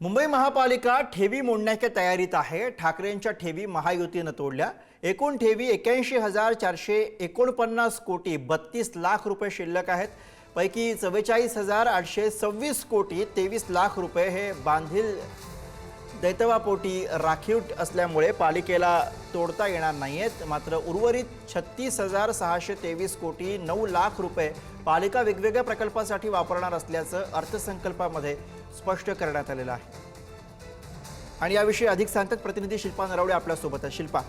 मुंबई महापालिका ठेवी मोडण्याच्या तयारीत आहे। ठाकरेंच्या ठेवी महायुतीने तोडल्या। एकूण ठेवी 81,449 कोटी 32 लाख रुपये शिल्लक आहेत। पैकी 44,826 कोटी 23 लाख रुपये हे बांधील दैतवापोटी राखीव असल्यामुळे पालिकेला तोडता येणार नाहीत। मात्र उर्वरित 36,623 कोटी 9 लाख रुपये पालिका वेगवेगळ्या प्रकल्पासाठी वापरणार असल्याचं अर्थसंकल्पामध्ये स्पष्ट करण्यात आलेलं आहे। आणि याविषयी अधिक सांगतात प्रतिनिधी शिल्पा नरवडे आपल्या सोबत आहे। शिल्पा,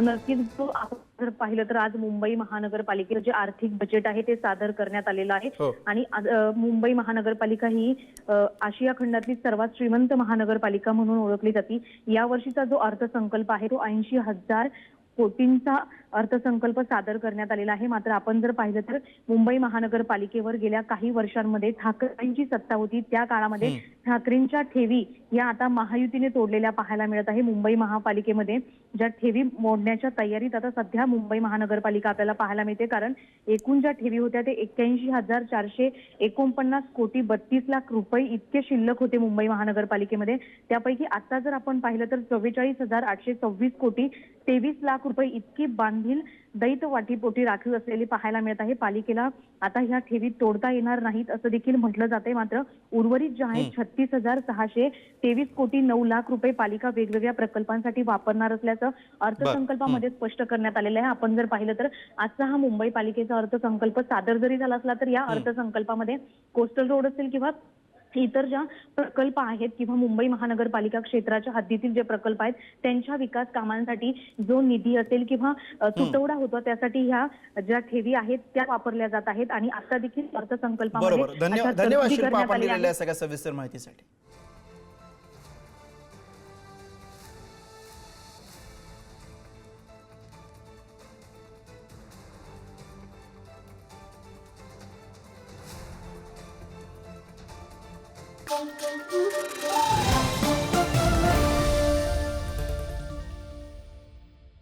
नक्कीच आपण जर पाहिलं तर आज मुंबई महानगरपालिकेचं जे आर्थिक बजेट आहे ते सादर करण्यात आलेलं आहे। आणि मुंबई महानगरपालिका ही आशिया खंडातली सर्वात श्रीमंत महानगरपालिका म्हणून ओळखली जाते। या वर्षीचा जो अर्थसंकल्प आहे तो 80,000 कोटींचा अर्थसंकल्प सादर करण्यात आलेला आहे। मात्र आपण जर पाहिलं तर मुंबई महानगरपालिकेवर गेल्या काही वर्षांमध्ये ठाकरेंची सत्ता होती, त्या काळामध्ये ठाकरेंच्या ठेवी या आता महायुतीने तोडलेल्या पाहायला मिळत आहे। मुंबई महापालिकेमध्ये ज्या ठेवी मोडण्याच्या तयारीत आता सध्या मुंबई महानगरपालिका आपल्याला पाहायला मिळते, कारण एकूण ज्या ठेवी होत्या ते 81,449 कोटी 32 लाख रुपये इतके शिल्लक होते मुंबई महानगरपालिकेमध्ये। त्यापैकी आता जर आपण पाहिलं तर 44,826 कोटी 23 लाख रुपये इतकी बांधील दैतवाटीपोटी राखीव असलेली पाहायला मिळत आहे। पालिकेला आता ह्या ठेवी तोडता येणार नाहीत असं देखील म्हटलं जाते। मात्र उर्वरित जे आहेत 36,623 कोटी 9 लाख रुपये पालिका वेगवेगळ्या प्रकल्पांसाठी वापरणार असल्याचं अर्थसंकल्पामध्ये स्पष्ट करण्यात आलेलं आहे। आपण जर पाहिलं तर आजचा हा मुंबई पालिकेचा अर्थसंकल्प सादर जरी झाला असला तर या अर्थसंकल्पामध्ये कोस्टल रोड असेल किंवा इतर ज्या प्रकल्प आहेत किंवा मुंबई महानगरपालिका क्षेत्राच्या हद्दीतील जे प्रकल्प आहेत त्यांच्या विकास कामांसाठी जो निधी असेल किंवा तुटवडा होतो त्यासाठी ह्या ज्या ठेवी आहेत त्या वापरल्या जात आहेत। आणि आता देखील अर्थसंकल्पामध्ये धन्यवाद शिल्पा, आपण दिलेल्या सगळ्या सविस्तर माहितीसाठी। Thank you.